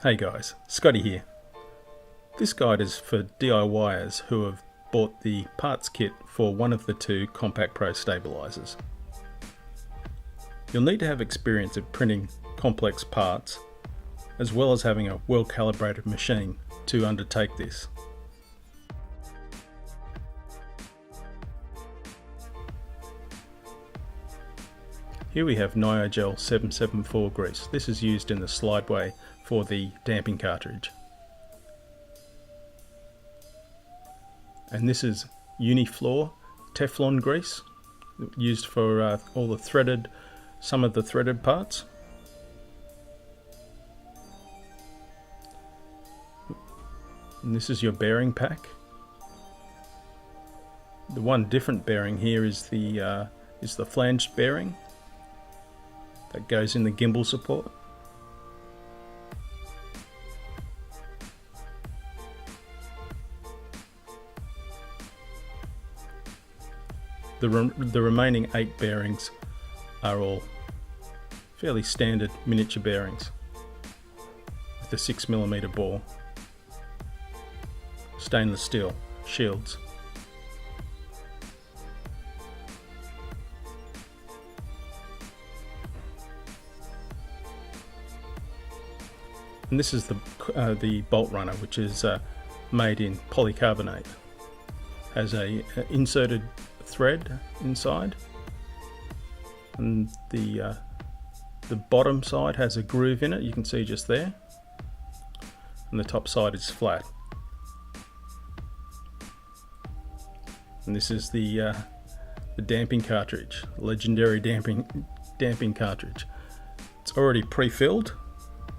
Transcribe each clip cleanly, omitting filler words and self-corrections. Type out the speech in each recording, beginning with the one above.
Hey guys, Scotty here. This guide is for DIYers who have bought the parts kit for one of the two Compact Pro stabilizers. You'll need to have experience of printing complex parts, as well as having a well-calibrated machine to undertake this. Here we have Nyogel 774 grease. This is used in the slideway for the damping cartridge. And this is Unifloor Teflon grease, used for some of the threaded parts. And this is your bearing pack. The one different bearing here is the flanged bearing that goes in the gimbal support. The remaining 8 bearings are all fairly standard miniature bearings with a 6mm bore, stainless steel shields. And this is the bolt runner, which is made in polycarbonate. Has a inserted thread inside, and the bottom side has a groove in it. You can see just there, and the top side is flat. And this is the damping cartridge, legendary damping cartridge. It's already pre-filled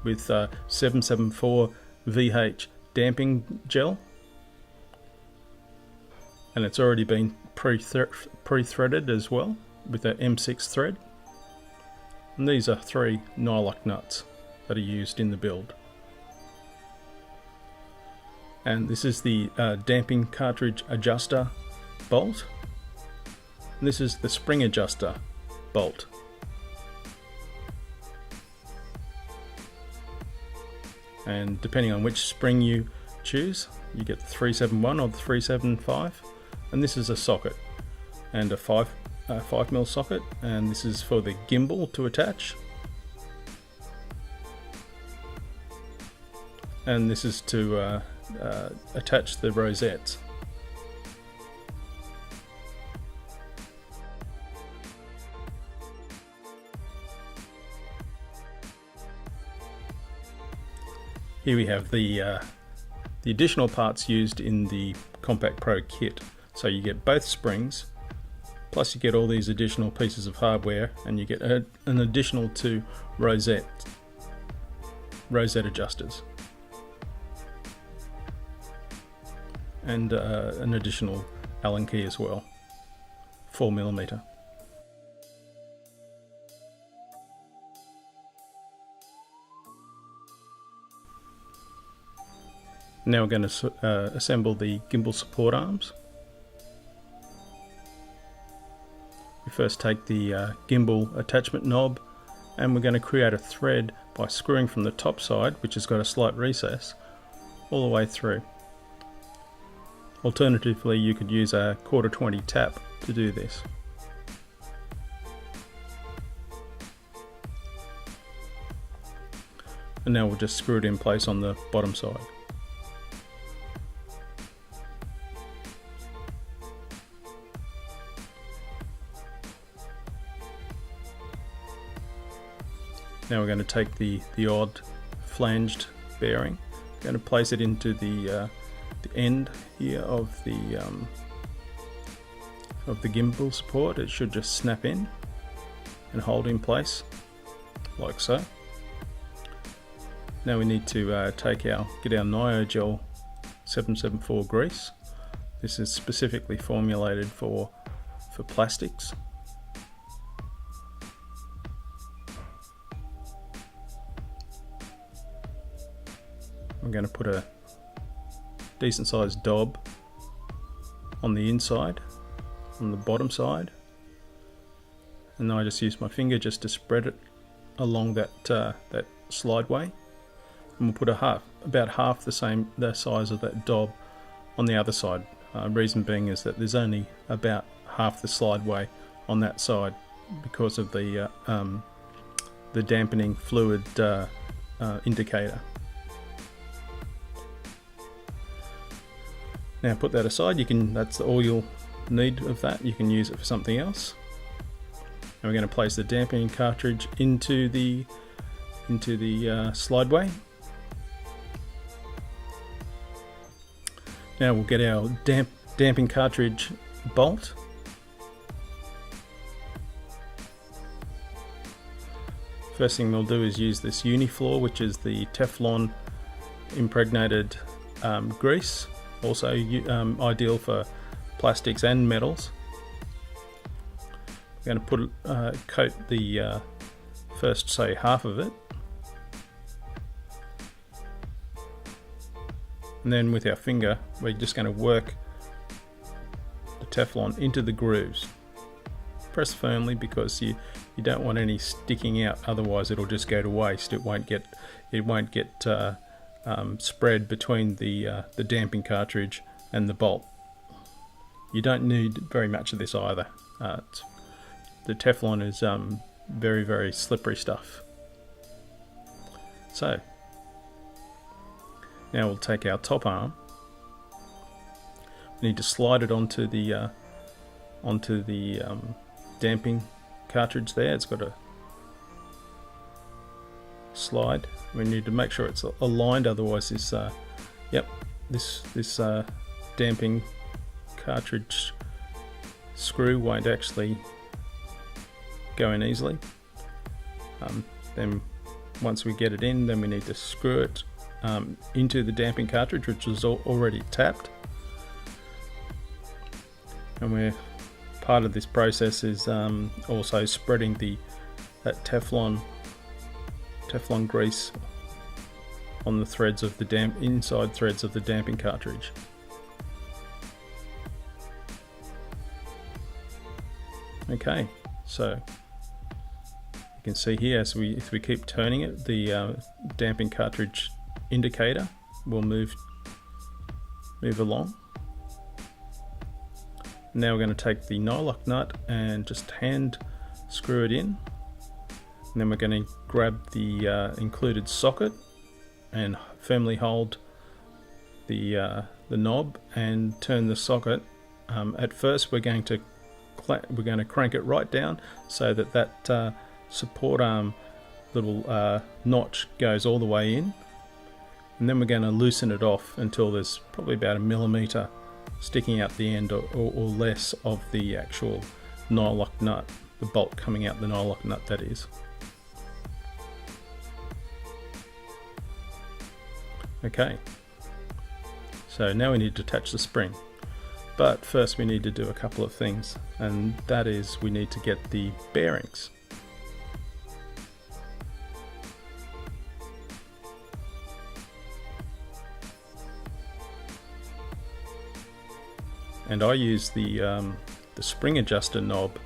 with 774 VH damping gel, and it's already been pre-threaded as well with an M6 thread. And these are 3 nylock nuts that are used in the build. And this is the damping cartridge adjuster bolt. And this is the spring adjuster bolt. And depending on which spring you choose, you get the 371 or the 375. And this is a socket, and a 5mm socket, and this is for the gimbal to attach. And this is to attach the rosettes. Here we have the additional parts used in the Compact Pro kit. So you get both springs, plus you get all these additional pieces of hardware, and you get an additional 2 rosette adjusters, and an additional Allen key as well, 4mm. Now we're going to assemble the gimbal support arms. We first take the gimbal attachment knob, and we're going to create a thread by screwing from the top side, which has got a slight recess, all the way through. Alternatively, you could use a 1/4-20 tap to do this. And now we'll just screw it in place on the bottom side. Now we're going to take the odd flanged bearing, going to place it into the end here of the gimbal support. It should just snap in and hold in place like so. Now we need to get our Nyogel 774 grease. This is specifically formulated for plastics. I'm going to put a decent sized daub on the inside, on the bottom side, and then I just use my finger just to spread it along that slideway, and we'll put about half the size of that dob on the other side. Reason being is that there's only about half the slideway on that side because of the dampening fluid indicator. Now put that aside. That's all you'll need of that. You can use it for something else. And we're going to place the dampening cartridge into the slideway. Now we'll get our damping cartridge bolt. First thing we'll do is use this Unifloor, which is the Teflon impregnated grease, also ideal for plastics and metals. We're going to coat the first, say, half of it, and then with our finger we're just going to work the Teflon into the grooves. Press firmly because you don't want any sticking out, otherwise it'll just go to waste. It won't get spread between the damping cartridge and the bolt. You don't need very much of this either. The Teflon is very, very slippery stuff. So now we'll take our top arm. We need to slide it onto the damping cartridge there. It's got a slide. We need to make sure it's aligned, otherwise this damping cartridge screw won't actually go in easily. Then once we get it in, then we need to screw it into the damping cartridge, which is already tapped. And part of this process is also spreading that Teflon grease on the threads of the inside threads of the damping cartridge. Okay, so you can see here, if we keep turning it, the damping cartridge indicator will move along. Now we're going to take the nylock nut and just hand screw it in, and then we're going to grab the included socket and firmly hold the knob and turn the socket. At first we're going to crank it right down so that support arm little notch goes all the way in, and then we're going to loosen it off until there's probably about 1 millimeter sticking out the end or less of the actual nylock nut, the bolt coming out the nylock nut, that is. Okay, so now we need to attach the spring, but first we need to do a couple of things, and that is we need to get the bearings. And I use the spring adjuster knob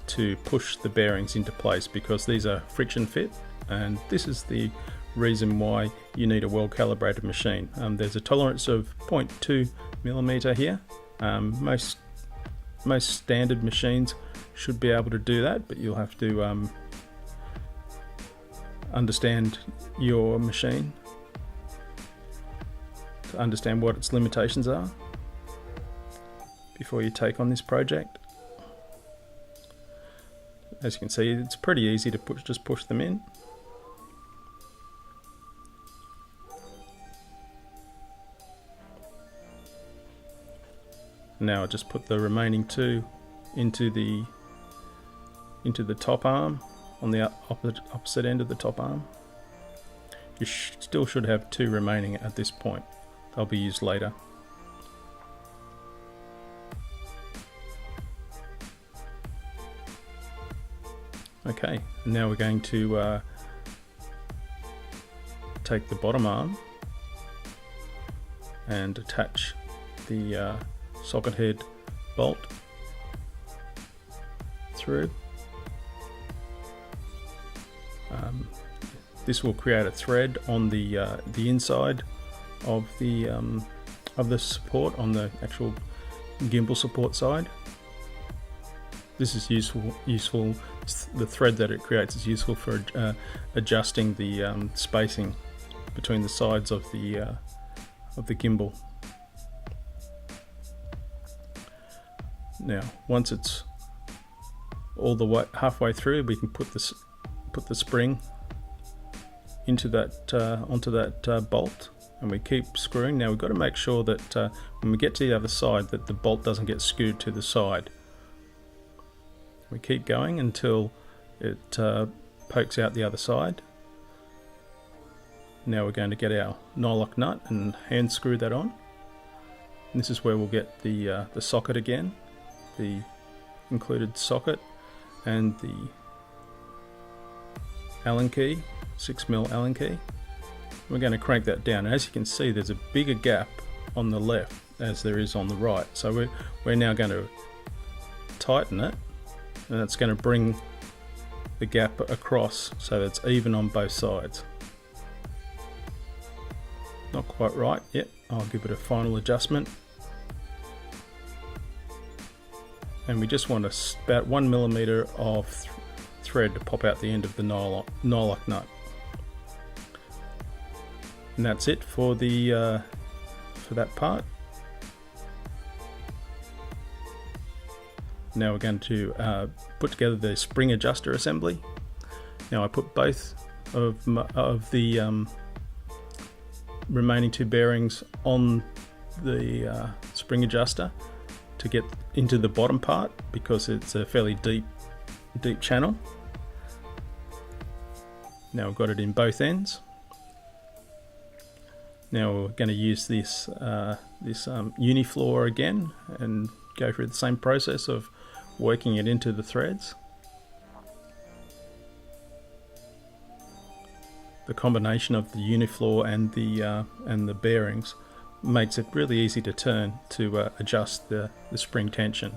to push the bearings into place because these are friction fit, and this is the reason why you need a well calibrated machine. There's a tolerance of 0.2 millimeter here. Most standard machines should be able to do that, but you'll have to understand your machine to understand what its limitations are before you take on this project. As you can see, it's pretty easy to just push them in. Now I just put the remaining two into the top arm on the opposite end of the top arm. You still should have two remaining at this point. They'll be used later. Okay, now we're going to take the bottom arm and attach the socket head bolt through. This will create a thread on the inside of the support, on the actual gimbal support side. This is useful. The thread that it creates is useful for adjusting the spacing between the sides of the gimbal. Now, once it's all the way halfway through, we can put the spring into that onto that bolt, and we keep screwing. Now we've got to make sure that when we get to the other side, that the bolt doesn't get skewed to the side. We keep going until it pokes out the other side. Now we're going to get our nylock nut and hand screw that on. And this is where we'll get the socket again, the included socket, and the Allen key, 6mm Allen key. We're going to crank that down, and as you can see, there's a bigger gap on the left as there is on the right. So we're now going to tighten it, and that's going to bring the gap across so that it's even on both sides. Not quite right yet. I'll give it a final adjustment. And we just want about 1 millimeter of thread to pop out the end of the nylock nut. And that's it for the for that part. Now we're going to put together the spring adjuster assembly. Now I put both of the remaining two bearings on the spring adjuster to get into the bottom part, because it's a fairly deep channel. Now we've got it in both ends. Now we're going to use this Unifloor again and go through the same process of working it into the threads. The combination of the Unifloor and the bearings makes it really easy to turn to adjust the spring tension.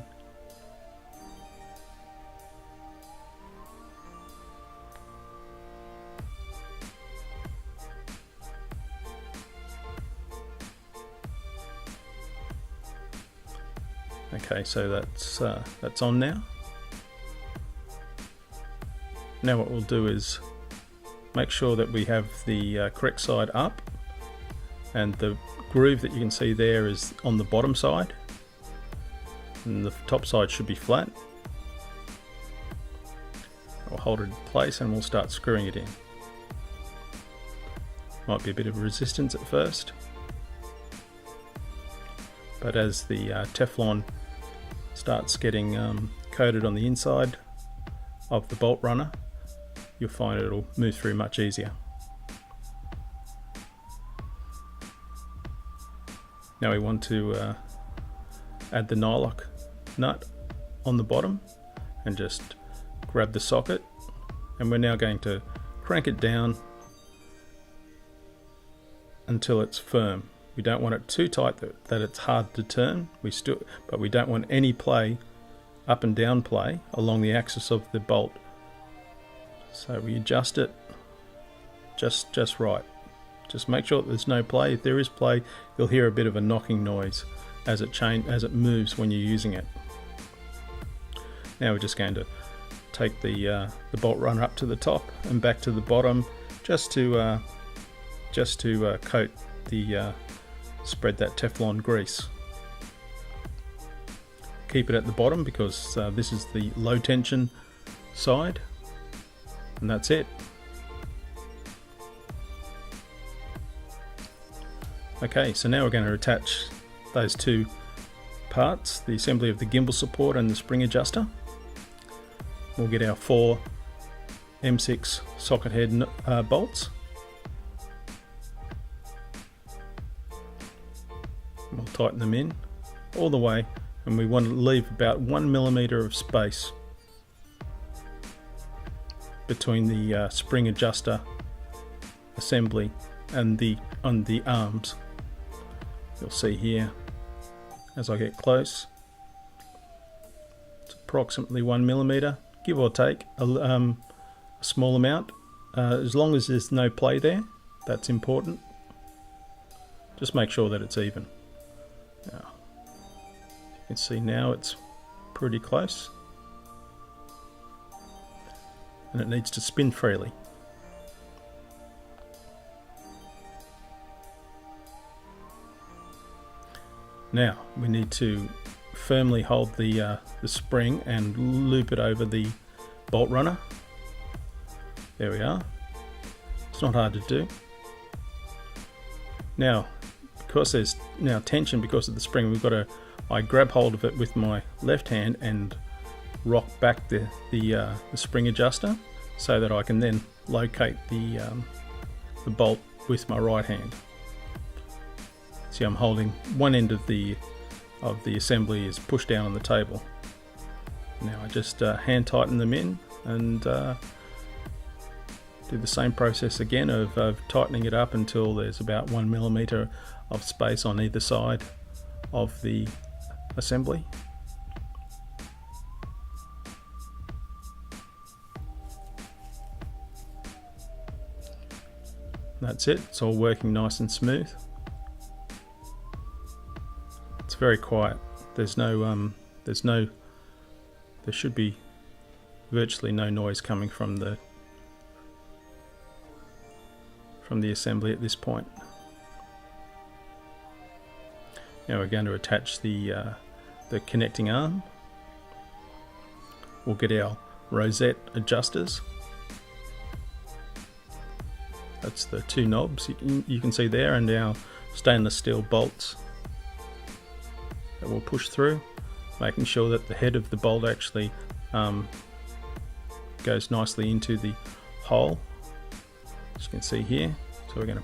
Okay, so that's on now. Now what we'll do is make sure that we have the correct side up, and the groove that you can see there is on the bottom side, and the top side should be flat. I'll hold it in place and we'll start screwing it in. Might be a bit of resistance at first, but as the Teflon starts getting coated on the inside of the bolt runner, you'll find it'll move through much easier. Now we want to add the nylock nut on the bottom and just grab the socket, and we're now going to crank it down until it's firm. We don't want it too tight that it's hard to turn, but we don't want any play, up and down play, along the axis of the bolt. So we adjust it just right. Just make sure that there's no play. If there is play, you'll hear a bit of a knocking noise as it moves when you're using it. Now we're just going to take the bolt runner up to the top and back to the bottom, just to coat the spread that Teflon grease. Keep it at the bottom because this is the low tension side, and that's it. Okay, so now we're going to attach those two parts, the assembly of the gimbal support and the spring adjuster. We'll get our 4 M6 socket head bolts. We'll tighten them in all the way, and we want to leave about 1 millimeter of space between the spring adjuster assembly and the arms. You'll see here as I get close, it's approximately 1 millimeter, give or take a small amount, as long as there's no play there, that's important. Just make sure that it's even. Now, you can see now it's pretty close, and it needs to spin freely. Now we need to firmly hold the spring and loop it over the bolt runner. There we are. It's not hard to do. Now, because there's now tension because of the spring, I grab hold of it with my left hand and rock back the spring adjuster so that I can then locate the bolt with my right hand. See, I'm holding one end of the assembly is pushed down on the table. Now I just hand tighten them in and do the same process again of tightening it up until there's about 1 millimeter of space on either side of the assembly. That's it, it's all working nice and smooth. It's very quiet. There should be virtually no noise coming from the assembly at this point. Now we're going to attach the connecting arm. We'll get our rosette adjusters. That's the two knobs you can see there, and our stainless steel bolts that we'll push through, making sure that the head of the bolt actually goes nicely into the hole, as you can see here. So we're going to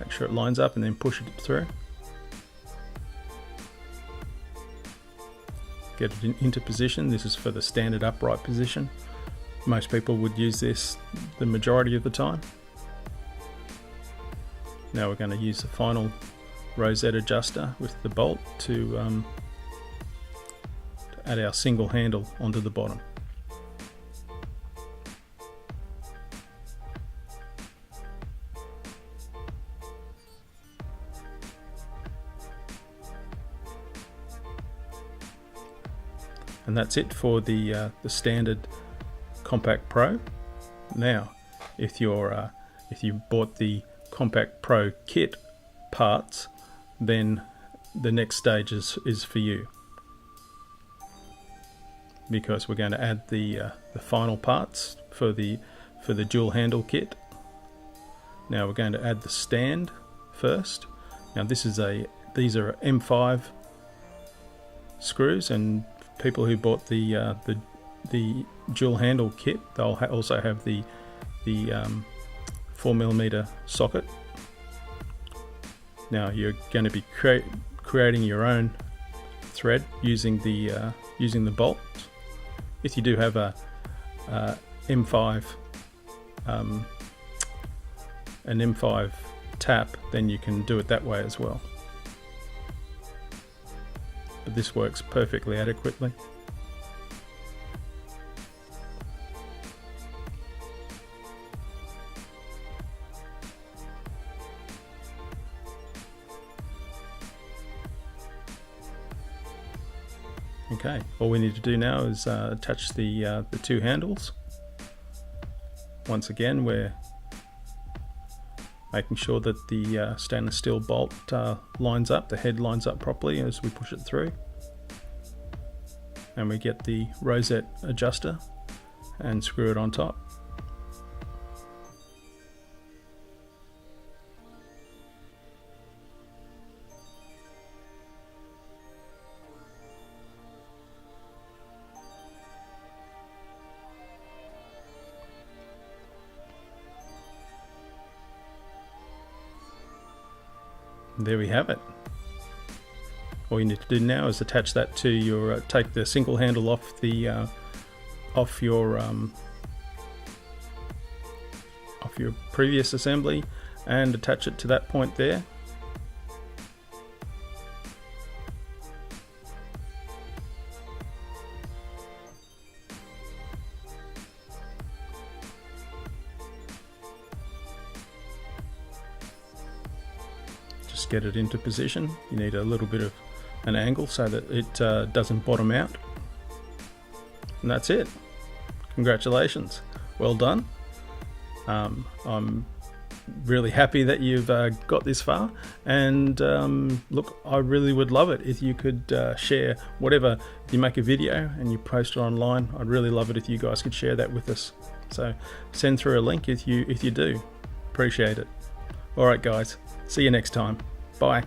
make sure it lines up and then push it through. Get it into position. This is for the standard upright position. Most people would use this the majority of the time. Now we're going to use the final rosette adjuster with the bolt to add our single handle onto the bottom. And that's it for the standard Compact Pro. Now, if you bought the Compact Pro kit parts, then the next stage is for you, because we're going to add the final parts for the dual handle kit. Now we're going to add the stand first. Now these are M5 screws, and people who bought the dual handle kit, they'll also have the 4mm socket. Now you're going to be creating your own thread using the bolt. If you do have a M5 an M5 tap, then you can do it that way as well. But this works perfectly adequately. Okay, all we need to do now is attach the two handles. Once again, we're making sure that the stainless steel bolt lines up, the head lines up properly as we push it through. And we get the rosette adjuster and screw it on top. There we have it. All you need to do now is attach that to your take the single handle off the off your previous assembly and attach it to that point there. just get it into position. You need a little bit of an angle so that it doesn't bottom out. And that's it. Congratulations. Well done. I'm really happy that you've got this far, and look, I really would love it if you could share whatever you make a video and you post it online. I'd really love it if you guys could share that with us. So send through a link if you do. Appreciate it. All right guys, see you next time. Bye.